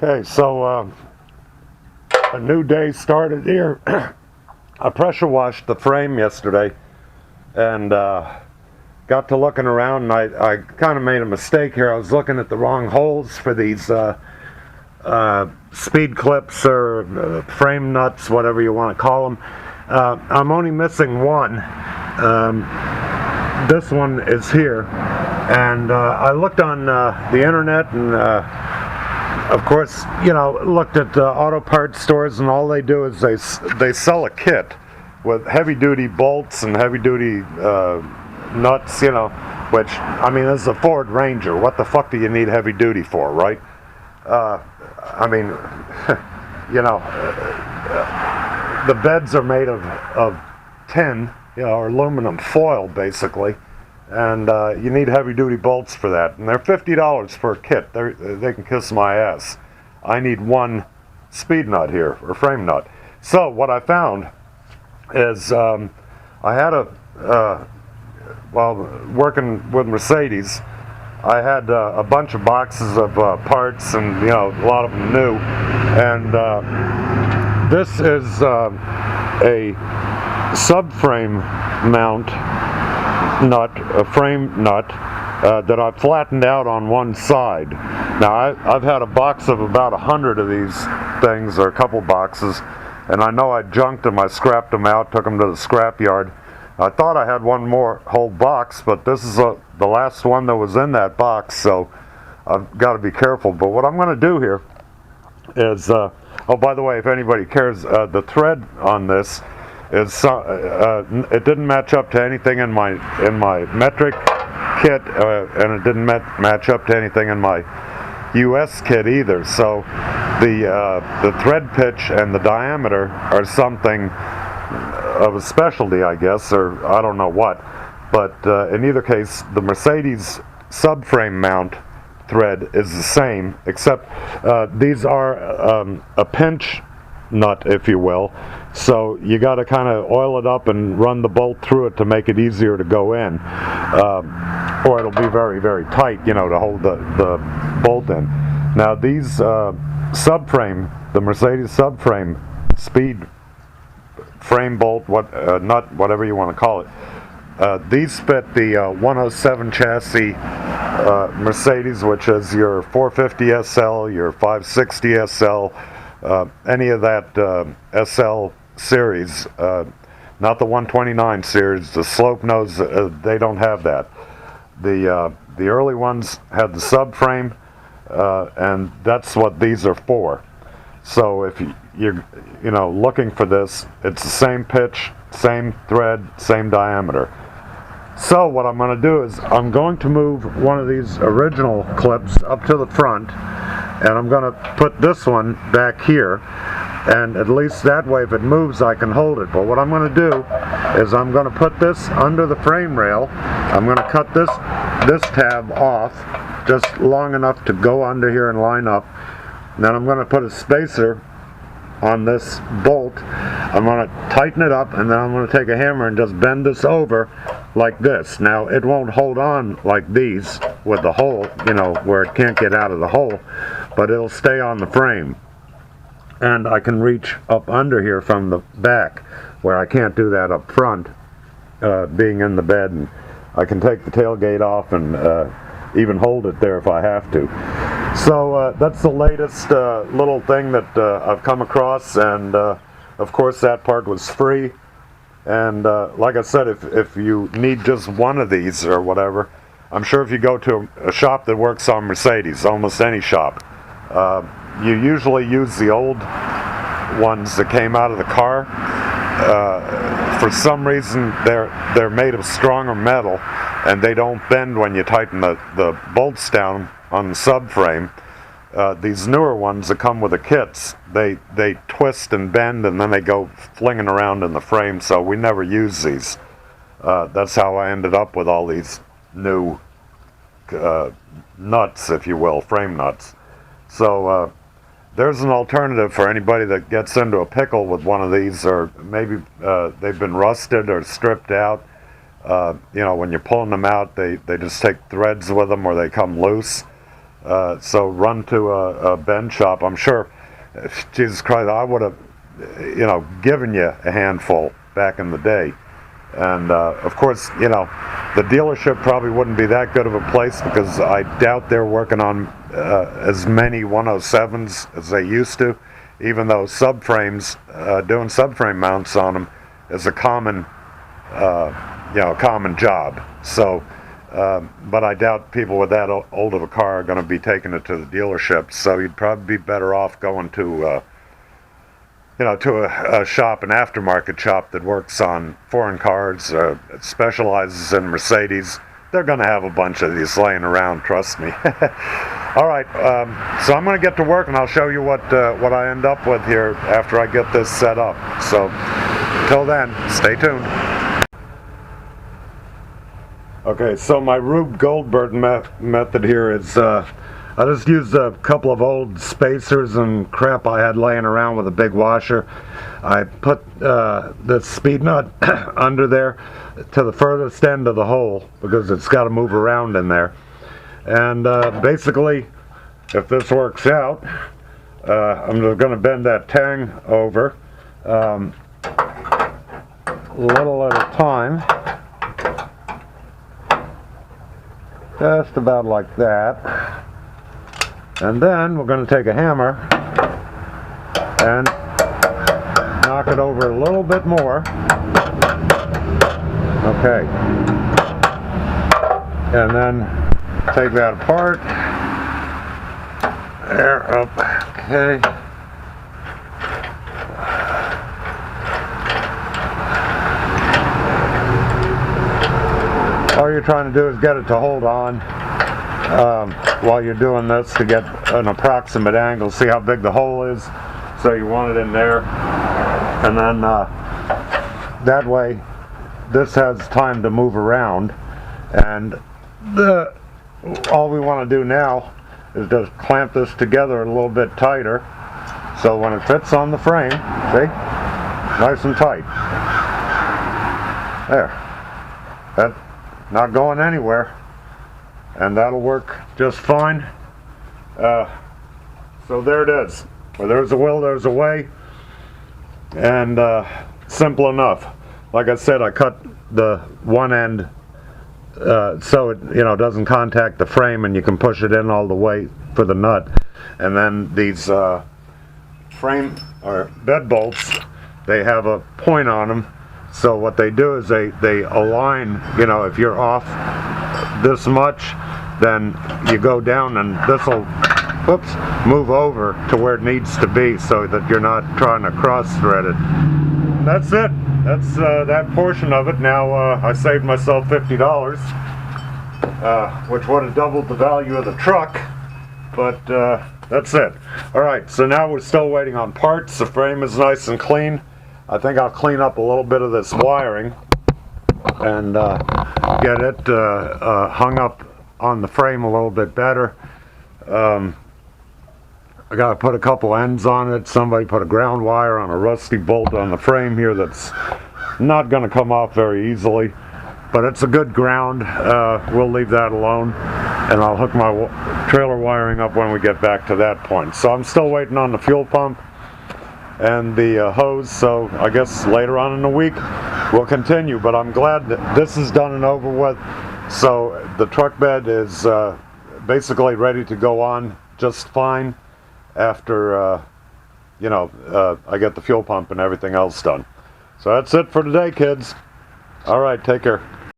Okay, so a new day started here. I pressure washed the frame yesterday and got to looking around, and I kind of made a mistake here. I was looking at the wrong holes for these speed clips or frame nuts, whatever you want to call them. I'm only missing one. This one is here, and I looked on the internet and of course, looked at auto parts stores, and all they do is they sell a kit with heavy-duty bolts and heavy-duty nuts, which, I mean, this is a Ford Ranger. What the fuck do you need heavy-duty for, right? I mean, the beds are made of tin, or aluminum foil, basically. And you need heavy-duty bolts for that, and they're $50 for a kit. They can kiss my ass. I need one speed nut here, or frame nut. So what I found is I had while working with Mercedes, I had a bunch of boxes of parts, and a lot of them new. And this is a subframe mount nut, a frame nut that I flattened out on one side. Now I've had a box of about 100 of these things, or a couple boxes, and I know I junked them. I scrapped them out, took them to the scrap yard. I thought I had one more whole box, but this is the last one that was in that box, so I've got to be careful. But what I'm going to do here is, oh, by the way, if anybody cares, the thread on this is it didn't match up to anything in my metric kit, and it didn't match up to anything in my US kit either. So the thread pitch and the diameter are something of a specialty, I guess, or I don't know what. But in either case, the Mercedes subframe mount thread is the same, except these are a pinch nut, if you will. So you got to kind of oil it up and run the bolt through it to make it easier to go in, or it'll be very, very tight, to hold the bolt in. Now these subframe, the Mercedes subframe speed frame bolt, nut, whatever you want to call it, these fit the 107 chassis Mercedes, which is your 450 SL, your 560 SL, any of that SL series, not the 129 series. The slope nose, they don't have that. The early ones had the subframe, and that's what these are for. So if you're looking for this, it's the same pitch, same thread, same diameter. So what I'm going to do is I'm going to move one of these original clips up to the front, and I'm going to put this one back here, and at least that way if it moves I can hold it. But what I'm going to do is I'm going to put this under the frame rail. I'm going to cut this tab off just long enough to go under here and line up. And then I'm going to put a spacer on this bolt. I'm going to tighten it up, and then I'm going to take a hammer and just bend this over like this. Now it won't hold on like these with the hole, where it can't get out of the hole, but it'll stay on the frame. And I can reach up under here from the back, where I can't do that up front, being in the bed, and I can take the tailgate off and even hold it there if I have to. So that's the latest little thing that I've come across, and of course that part was free. And like I said, if you need just one of these or whatever, I'm sure if you go to a shop that works on Mercedes, almost any shop, you usually use the old ones that came out of the car. For some reason, they're made of stronger metal, and they don't bend when you tighten the bolts down on the subframe. These newer ones that come with the kits, they twist and bend, and then they go flinging around in the frame, so we never use these. That's how I ended up with all these new nuts, if you will, frame nuts. So there's an alternative for anybody that gets into a pickle with one of these, or maybe they've been rusted or stripped out. When you're pulling them out, they just take threads with them, or they come loose. So run to a bend shop. I'm sure, Jesus Christ, I would have, given you a handful back in the day. And of course, the dealership probably wouldn't be that good of a place because I doubt they're working on as many 107s as they used to, even though subframes, doing subframe mounts on them is a common job. So, but I doubt people with that old of a car are going to be taking it to the dealership. So you'd probably be better off going to, to a shop, an aftermarket shop that works on foreign cars, specializes in Mercedes. They're going to have a bunch of these laying around, trust me. All right, so I'm going to get to work, and I'll show you what I end up with here after I get this set up. So until then, stay tuned. Okay, so my Rube Goldberg method here is I just used a couple of old spacers and crap I had laying around with a big washer. I put the speed nut under there to the furthest end of the hole because it's got to move around in there. And basically, if this works out, I'm just going to bend that tang over a little at a time. Just about like that. And then we're going to take a hammer and knock it over a little bit more. Okay. And then take that apart. There, up. Okay. All you're trying to do is get it to hold on while you're doing this to get an approximate angle. See how big the hole is? So you want it in there. And then that way this has time to move around. And all we want to do now is just clamp this together a little bit tighter so when it fits on the frame, see? Nice and tight. There. That's not going anywhere. And that'll work just fine. So there it is. Where there's a will, there's a way. And simple enough. Like I said, I cut the one end so it doesn't contact the frame, and you can push it in all the way for the nut. And then these frame or bed bolts, they have a point on them. So what they do is they align. If you're off this much, then you go down, and this will move over to where it needs to be, so that you're not trying to cross thread it. That's it. That's that portion of it. Now I saved myself $50, which would have doubled the value of the truck, but that's it. Alright, so now we're still waiting on parts. The frame is nice and clean. I think I'll clean up a little bit of this wiring and get it hung up on the frame a little bit better. I got to put a couple ends on it. Somebody put a ground wire on a rusty bolt on the frame here that's not going to come off very easily, but it's a good ground. We'll leave that alone, and I'll hook my trailer wiring up when we get back to that point. So I'm still waiting on the fuel pump and the hose, so I guess later on in the week we'll continue, but I'm glad that this is done and over with. So the truck bed is basically ready to go on just fine after I get the fuel pump and everything else done. So that's it for today, kids. All right, take care.